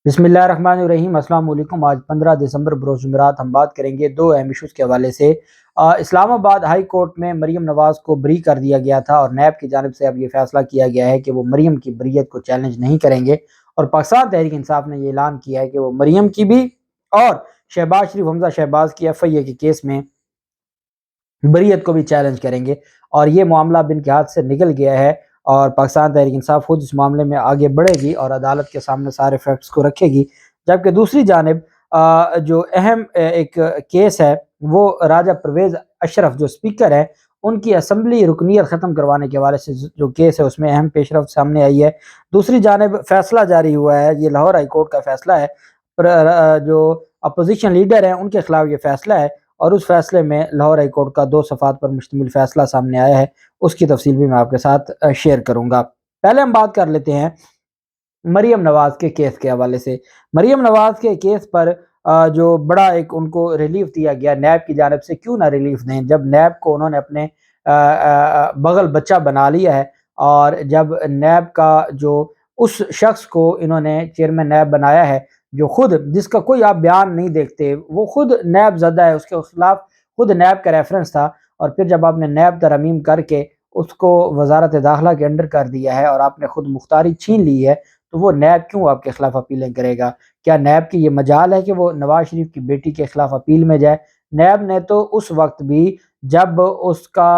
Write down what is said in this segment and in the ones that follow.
بسم اللہ الرحمن الرحیم۔ السلام علیکم۔ آج 15 دسمبر بروز جمعرات ہم بات کریں گے دو اہم ایشوز کے حوالے سے۔ اسلام آباد ہائی کورٹ میں مریم نواز کو بری کر دیا گیا تھا اور نیب کی جانب سے اب یہ فیصلہ کیا گیا ہے کہ وہ مریم کی بریت کو چیلنج نہیں کریں گے، اور پاکستان تحریک انصاف نے یہ اعلان کیا ہے کہ وہ مریم کی بھی اور شہباز شریف حمزہ شہباز کی ایف آئی اے کے کیس میں بریت کو بھی چیلنج کریں گے، اور یہ معاملہ بن کے ہاتھ سے نکل گیا ہے اور پاکستان تحریک انصاف خود اس معاملے میں آگے بڑھے گی اور عدالت کے سامنے سارے فیکٹس کو رکھے گی۔ جبکہ دوسری جانب جو اہم ایک کیس ہے وہ راجہ پرویز اشرف جو سپیکر ہے ان کی اسمبلی رکنیت ختم کروانے کے حوالے سے جو کیس ہے اس میں اہم پیش رفت سامنے آئی ہے۔ دوسری جانب فیصلہ جاری ہوا ہے، یہ لاہور ہائی کورٹ کا فیصلہ ہے، جو اپوزیشن لیڈر ہیں ان کے خلاف یہ فیصلہ ہے، اور اس فیصلے میں لاہور ہائی کورٹ کا 2 صفحات پر مشتمل فیصلہ سامنے آیا ہے، اس کی تفصیل بھی میں آپ کے ساتھ شیئر کروں گا۔ پہلے ہم بات کر لیتے ہیں مریم نواز کے کیس کے حوالے سے۔ مریم نواز کے کیس پر جو بڑا ایک ان کو ریلیف دیا گیا نیب کی جانب سے، کیوں نہ ریلیف دیں جب نیب کو انہوں نے اپنے بغل بچہ بنا لیا ہے، اور جب نیب کا جو اس شخص کو انہوں نے چیئرمین نیب بنایا ہے جو خود جس کا کوئی آپ بیان نہیں دیکھتے، وہ خود نیب زدہ ہے، اس کے خلاف خود نیب کا ریفرنس تھا، اور پھر جب آپ نے نیب ترمیم کر کے اس کو وزارت داخلہ کے انڈر کر دیا ہے اور آپ نے خود مختاری چھین لی ہے، تو وہ نیب کیوں آپ کے خلاف اپیلیں کرے گا؟ کیا نیب کی یہ مجال ہے کہ وہ نواز شریف کی بیٹی کے خلاف اپیل میں جائے؟ نیب نے تو اس وقت بھی جب اس کا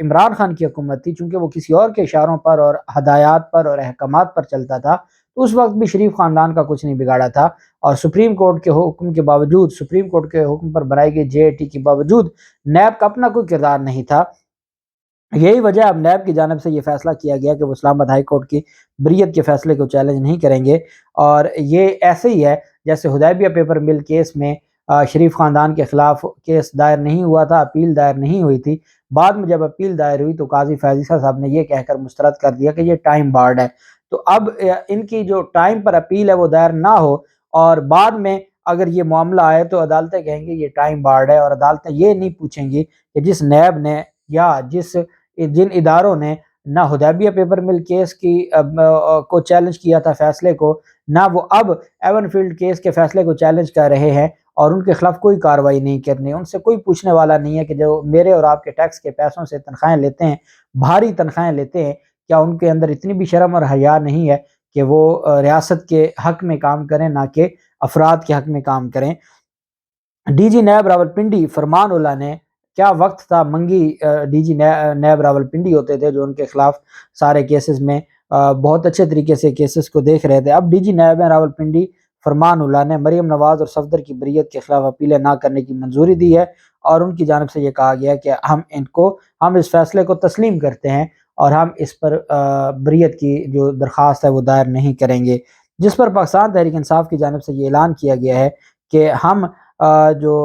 عمران خان کی حکومت تھی، چونکہ وہ کسی اور کے اشاروں پر اور ہدایات پر اور احکامات پر چلتا تھا، تو اس وقت بھی شریف خاندان کا کچھ نہیں بگاڑا تھا، اور سپریم کورٹ کے حکم کے باوجود، سپریم کورٹ کے حکم پر بنائی گئی جے اے ٹی کے باوجود نیب کا اپنا کوئی کردار نہیں تھا۔ یہی وجہ اب نیب کی جانب سے یہ فیصلہ کیا گیا کہ وہ اسلام آباد ہائی کورٹ کی بریت کے فیصلے کو چیلنج نہیں کریں گے، اور یہ ایسے ہی ہے جیسے حدیبیہ پیپر مل کیس میں شریف خاندان کے خلاف کیس دائر نہیں ہوا تھا، اپیل دائر نہیں ہوئی تھی، بعد میں جب اپیل دائر ہوئی تو قاضی فیضیسہ صاحب نے یہ کہہ کر مسترد کر دیا کہ یہ ٹائم بارڈ ہے۔ تو اب ان کی جو ٹائم پر اپیل ہے وہ دائر نہ ہو، اور بعد میں اگر یہ معاملہ آئے تو عدالتیں کہیں گے یہ ٹائم بارڈ ہے، اور عدالتیں یہ نہیں پوچھیں گی کہ جس نیب نے یا جن اداروں نے نہ حدیبیہ پیپر مل کیس کی کو چیلنج کیا تھا فیصلے کو، نہ وہ اب ایون فیلڈ کیس کے فیصلے کو چیلنج کر رہے ہیں، اور ان کے خلاف کوئی کارروائی نہیں کرنی، ان سے کوئی پوچھنے والا نہیں ہے کہ جو میرے اور آپ کے ٹیکس کے پیسوں سے تنخواہیں لیتے ہیں، بھاری تنخواہیں لیتے ہیں، کیا ان کے اندر اتنی بھی شرم اور حیا نہیں ہے کہ وہ ریاست کے حق میں کام کریں نہ کہ افراد کے حق میں کام کریں؟ ڈی جی نیب راولپنڈی فرمان اللہ نے، کیا وقت تھا منگی ڈی جی نیب راولپنڈی ہوتے تھے جو ان کے خلاف سارے کیسز میں بہت اچھے طریقے سے کیسز کو دیکھ رہے تھے۔ اب ڈی جی نیب راولپنڈی فرمان اللہ نے مریم نواز اور صفدر کی بریت کے خلاف اپیلیں نہ کرنے کی منظوری دی ہے، اور ان کی جانب سے یہ کہا گیا کہ ہم اس فیصلے کو تسلیم کرتے ہیں اور ہم اس پر بریت کی جو درخواست ہے وہ دائر نہیں کریں گے، جس پر پاکستان تحریک انصاف کی جانب سے یہ اعلان کیا گیا ہے کہ ہم جو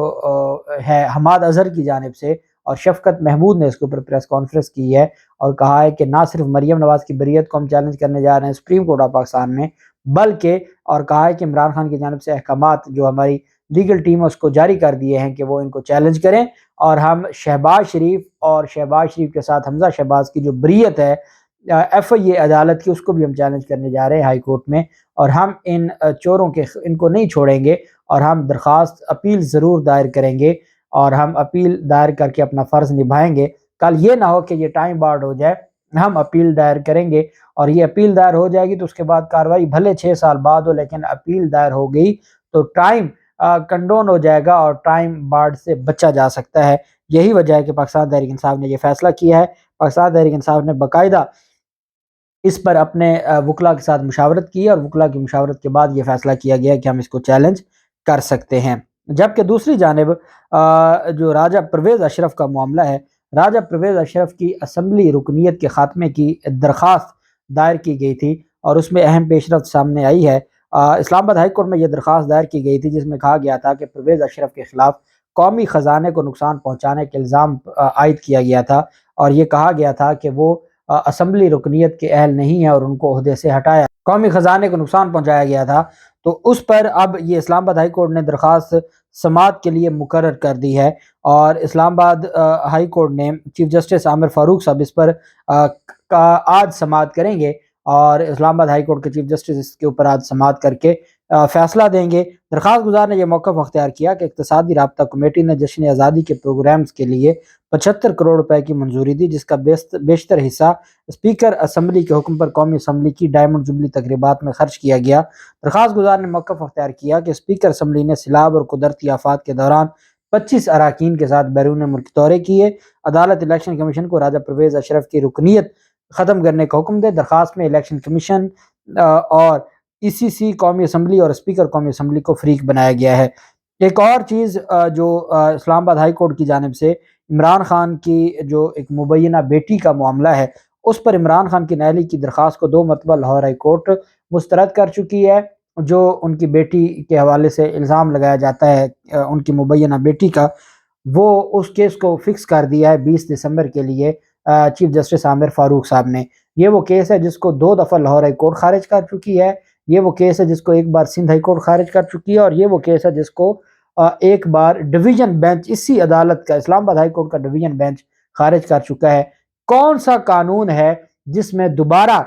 ہے حماد اظہر کی جانب سے، اور شفقت محمود نے اس کے اوپر پریس کانفرنس کی ہے اور کہا ہے کہ نہ صرف مریم نواز کی بریت کو ہم چیلنج کرنے جا رہے ہیں سپریم کورٹ آف پاکستان میں، بلکہ اور کہا ہے کہ عمران خان کی جانب سے احکامات جو ہماری لیگل ٹیم ہے اس کو جاری کر دیے ہیں کہ وہ ان کو چیلنج کریں، اور ہم شہباز شریف اور شہباز شریف کے ساتھ حمزہ شہباز کی جو بریت ہے ایف آئی اے عدالت کی، اس کو بھی ہم چیلنج کرنے جا رہے ہیں ہائی کورٹ میں، اور ہم ان چوروں کے ان کو نہیں چھوڑیں گے، اور ہم درخواست اپیل ضرور دائر کریں گے، اور ہم اپیل دائر کر کے اپنا فرض نبھائیں گے۔ کل یہ نہ ہو کہ یہ ٹائم بارڈ ہو جائے، ہم اپیل دائر کریں گے، اور یہ اپیل دائر ہو جائے گی تو اس کے بعد کارروائی بھلے 6 سال بعد ہو، لیکن اپیل دائر ہو گئی تو ٹائم کنڈون ہو جائے گا اور ٹائم بارڈ سے بچا جا سکتا ہے۔ یہی وجہ ہے کہ پاکستان تحریک انصاف نے یہ فیصلہ کیا ہے۔ پاکستان تحریک انصاف نے باقاعدہ اس پر اپنے وکلا کے ساتھ مشاورت کی، اور وکلا کی مشاورت کے بعد یہ فیصلہ کیا گیا کہ ہم اس کو چیلنج کر سکتے ہیں۔ جبکہ دوسری جانب جو راجہ پرویز اشرف کا معاملہ ہے، راجہ پرویز اشرف کی اسمبلی رکنیت کے خاتمے کی درخواست دائر کی گئی تھی، اور اس میں اہم پیش رفت سامنے آئی ہے۔ اسلام آباد ہائی کورٹ میں یہ درخواست دائر کی گئی تھی جس میں کہا گیا تھا کہ پرویز اشرف کے خلاف قومی خزانے کو نقصان پہنچانے کے الزام عائد کیا گیا تھا، اور یہ کہا گیا تھا کہ وہ اسمبلی رکنیت کے اہل نہیں ہیں اور ان کو عہدے سے ہٹایا، قومی خزانے کو نقصان پہنچایا گیا تھا۔ تو اس پر اب یہ اسلام آباد ہائی کورٹ نے درخواست سماعت کے لیے مقرر کر دی ہے، اور اسلام آباد ہائی کورٹ نے چیف جسٹس عامر فاروق صاحب اس پر آج سماعت کریں گے، اور اسلام آباد ہائی کورٹ کے چیف جسٹس اس کے اوپر آج سماعت کر کے فیصلہ دیں گے۔ درخواست گزار نے یہ موقف اختیار کیا کہ اقتصادی رابطہ کمیٹی نے جشن آزادی کے پروگرامز کے لیے 75 کروڑ روپے کی منظوری دی، جس کا بیشتر حصہ اسپیکر اسمبلی کے حکم پر قومی اسمبلی کی ڈائمنڈ جبلی تقریبات میں خرچ کیا گیا۔ درخواست گزار نے موقف اختیار کیا کہ اسپیکر اسمبلی نے سیلاب اور قدرتی آفات کے دوران 25 اراکین کے ساتھ بیرون ملک دورے کیے۔ عدالت الیکشن کمیشن کو راجہ پرویز اشرف کی رکنیت ختم کرنے کا حکم دے۔ درخواست میں الیکشن کمیشن اور ای سی سی، قومی اسمبلی اور اسپیکر قومی اسمبلی کو فریق بنایا گیا ہے۔ ایک اور چیز جو اسلام آباد ہائی کورٹ کی جانب سے عمران خان کی جو ایک مبینہ بیٹی کا معاملہ ہے، اس پر عمران خان کی نااہلی کی درخواست کو 2 مرتبہ لاہور ہائی کورٹ مسترد کر چکی ہے۔ جو ان کی بیٹی کے حوالے سے الزام لگایا جاتا ہے ان کی مبینہ بیٹی کا، وہ اس کیس کو فکس کر دیا ہے 20 دسمبر کے لیے چیف جسٹس عامر فاروق صاحب نے۔ یہ وہ کیس ہے جس کو 2 دفعہ لاہور ہائی کورٹ خارج کر چکی ہے، یہ وہ کیس ہے جس کو ایک بار سندھ ہائی کورٹ خارج کر چکی ہے، اور یہ وہ کیس ہے جس کو ایک بار ڈویژن بینچ اسی عدالت کا، اسلام آباد ہائی کورٹ کا ڈویژن بینچ خارج کر چکا ہے۔ کون سا قانون ہے جس میں دوبارہ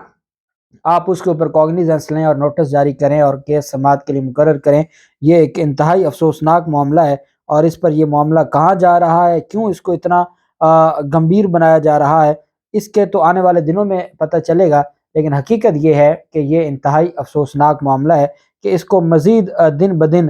آپ اس کے اوپر کوگنیزنس لیں اور نوٹس جاری کریں اور کیس سماعت کے لیے مقرر کریں؟ یہ ایک انتہائی افسوسناک معاملہ ہے، اور اس پر یہ معاملہ کہاں جا رہا ہے، کیوں اس کو اتنا گمبھیر بنایا جا رہا ہے، اس کے تو آنے والے دنوں میں پتہ چلے گا، لیکن حقیقت یہ ہے کہ یہ انتہائی افسوسناک معاملہ ہے کہ اس کو مزید دن بدن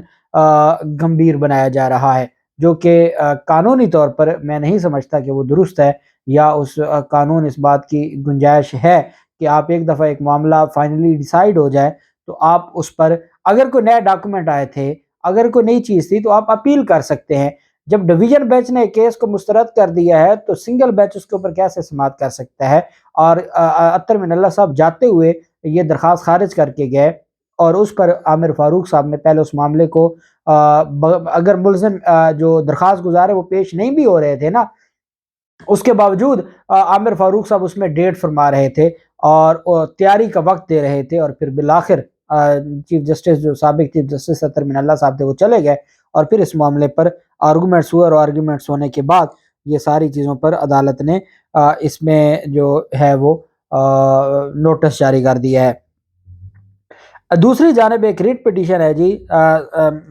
گمبھیر بنایا جا رہا ہے، جو کہ قانونی طور پر میں نہیں سمجھتا کہ وہ درست ہے، یا اس قانون اس بات کی گنجائش ہے کہ آپ ایک دفعہ ایک معاملہ فائنلی ڈیسائیڈ ہو جائے تو آپ اس پر اگر کوئی نیا ڈاکومنٹ آئے تھے، اگر کوئی نئی چیز تھی تو آپ اپیل کر سکتے ہیں۔ جب ڈویژن بینچ نے کیس کو مسترد کر دیا ہے تو سنگل بینچ اس کے اوپر کیسے سماعت کر سکتا ہے؟ اور اطہر من اللہ صاحب جاتے ہوئے یہ درخواست خارج کر کے گئے، اور اس پر عامر فاروق صاحب نے پہلے اس معاملے کو اگر ملزم جو درخواست گزار ہے وہ پیش نہیں بھی ہو رہے تھے نا، اس کے باوجود عامر فاروق صاحب اس میں ڈیٹ فرما رہے تھے اور تیاری کا وقت دے رہے تھے، اور پھر بالآخر چیف جسٹس جو سابق چیف جسٹس اطہر من اللہ صاحب تھے وہ چلے گئے، اور پھر اس معاملے پر آرگومنٹس ہوئے، اور آرگومنٹس ہونے کے بعد یہ ساری چیزوں پر عدالت نے اس میں جو ہے وہ نوٹس جاری کر دیا ہے۔ دوسری جانب ایک ریٹ پٹیشن ہے جی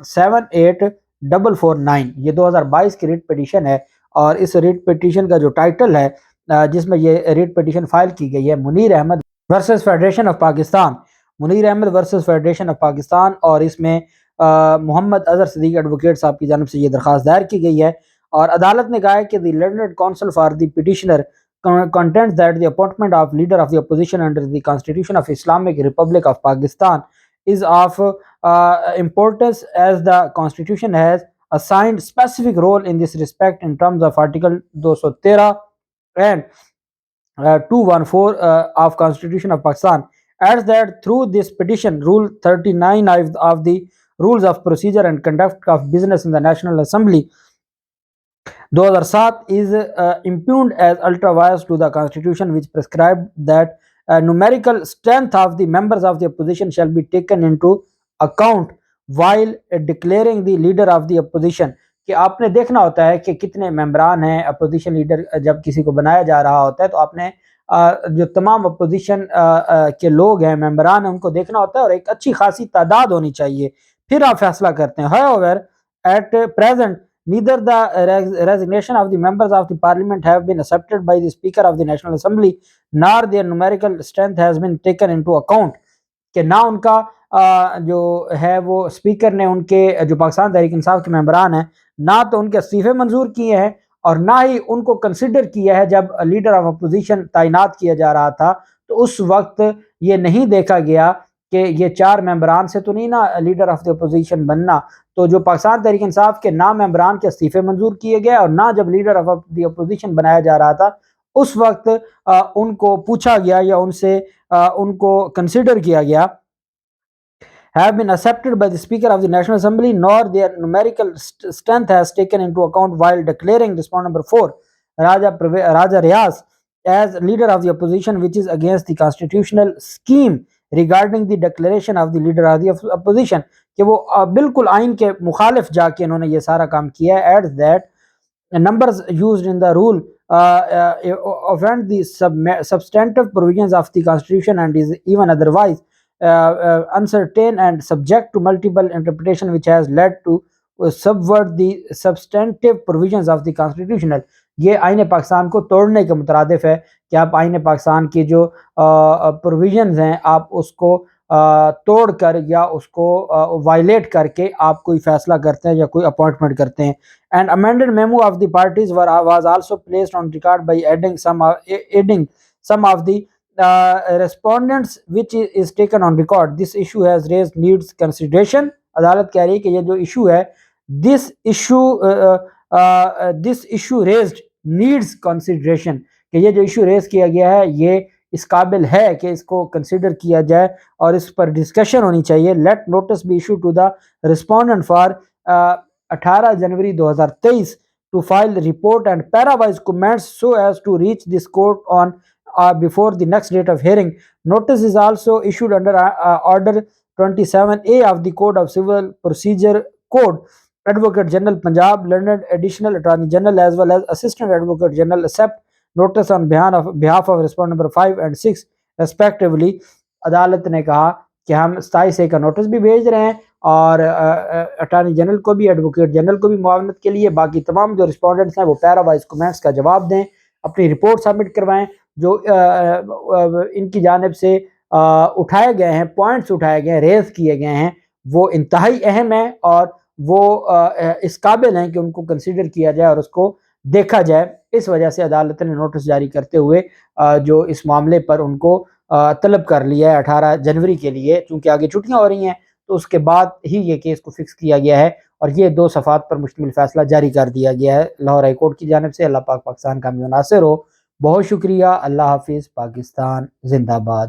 78449، یہ 2022 کی ریٹ پٹیشن ہے، اور اس ریٹ پٹیشن کا جو ٹائٹل ہے جس میں یہ ریٹ پٹیشن فائل کی گئی ہے، Munir Ahmed versus federation of Pakistan, Munir Ahmed versus federation of Pakistan, اور اس میں محمد اظہر صدیق ایڈوکیٹ صاحب کی جانب سے یہ درخواست دائر کی گئی ہے، اور عدالت نے کہا ہے کہ the learned counsel for the petitioner contends that the appointment of leader of the opposition under the Constitution of Islamic Republic of Pakistan is of importance, as the Constitution has assigned specific role in this respect in terms of Article 213 and 214 of Constitution of Pakistan. Adds that through this petition, Rule 39 of the Rules of Procedure and Conduct of Business in the National Assembly 2007 is impugned as ultra vires to the Constitution, which prescribed that numerical strength of the members of the opposition shall be taken into account while declaring the leader of the opposition. کہ آپ نے دیکھنا ہوتا ہے کہ کتنے ممبران ہیں اپوزیشن لیڈر، جب کسی کو بنایا جا رہا ہوتا ہے تو آپ نے جو تمام اپوزیشن کے لوگ ہیں، ممبران ہیں، ان کو دیکھنا ہوتا ہے، اور ایک اچھی خاصی تعداد ہونی چاہیے، پھر آپ فیصلہ کرتے ہیں۔ However, at present neither the resignation of the members of the parliament have been accepted by the Speaker of the National Assembly, nor their numerical strength has been taken into account. کہ نہ ان کا جو ہے وہ speaker نے ان کے جو پاکستان تحریک انصاف کے ممبران ہیں، نہ تو ان کے استعفے منظور کیے ہیں، اور نہ ہی ان کو کنسیڈر کیا ہے۔ جب لیڈر آف اپوزیشن تعینات کیا جا رہا تھا تو اس وقت یہ نہیں دیکھا گیا کہ یہ 4 ممبران سے تو نہیں نا لیڈر آف دی اپوزیشن بننا، تو جو پاکستان تحریک انصاف کے نہ ممبران کے استعفے منظور کیے گئے، اور نہ جب لیڈر آف دی اپوزیشن بنایا جا رہا تھا اس وقت ان کو پوچھا گیا یا ان سے ان کو کنسیڈر کیا گیا۔ have been accepted by the Speaker of the National Assembly, nor their numerical strength has taken into account while declaring respondent number 4, Raja Riaz, as leader of the opposition, which is against the constitutional scheme regarding the declaration of the leader of the opposition. کہ وہ بالکل آئین کے مخالف جا کے انہوں نے یہ سارا کام کیا ہے۔ adds that numbers used in the rule offend the substantive provisions of the Constitution and is even otherwise uncertain and subject to multiple interpretation, which has led to subvert the substantive provisions of the constitutional. یہ آئین پاکستان کو توڑنے کے مترادف ہے کہ آپ آئین پاکستان کی جو پروویژنز ہیں آپ اس کو توڑ کر یا اس کو وائلیٹ کر کے آپ کوئی فیصلہ کرتے ہیں یا کوئی اپوائنٹمنٹ کرتے ہیں. And amended memo of the parties was also placed on record by adding some of the respondents which is taken on record. This issue has raised needs consideration. عدالت کہہ رہی ہے کہ یہ جو ایشو ہے this issue raised needs consideration, کہ یہ جو ایشو ریز کیا گیا ہے یہ اس قابل ہے کہ اس کو کنسیڈر کیا جائے اور اس پر ڈسکشن ہونی چاہیے. Let notice be issue to the respondent for 18 January 2023 to file report and parawise comments so as to reach this court on before the next date of hearing. Notice is also issued under order 27A of the Code of Civil Procedure Code. Advocate General Punjab, learned Additional Attorney General as well as Assistant Advocate General accept notice on behalf of respondent number 5 and 6 respectively. عدالت نے کہا کہ ہم 27A کا notice بھی بھیج رہے ہیں اور اٹارنی جنرل کو بھی، ایڈوکیٹ جنرل کو بھی معاونت کے لیے، باقی تمام جو رسپونڈنٹس ہیں وہ پیرا وائز کومنٹس کا جواب دیں، اپنی رپورٹ سبمٹ کروائیں. جو ان کی جانب سے اٹھائے گئے ہیں، پوائنٹس اٹھائے گئے ہیں، ریز کیے گئے ہیں، وہ انتہائی اہم ہیں اور وہ اس قابل ہیں کہ ان کو کنسیڈر کیا جائے اور اس کو دیکھا جائے. اس وجہ سے عدالت نے نوٹس جاری کرتے ہوئے جو اس معاملے پر ان کو طلب کر لیا ہے 18 جنوری کے لیے، چونکہ آگے چھٹیاں ہو رہی ہیں تو اس کے بعد ہی یہ کیس کو فکس کیا گیا ہے اور یہ 2 صفحات پر مشتمل فیصلہ جاری کر دیا گیا ہے لاہور ہائی کورٹ کی جانب سے. اللہ پاک پاکستان کا حامی و ناصر ہو. بہت شکریہ. اللہ حافظ. پاکستان زندہ باد.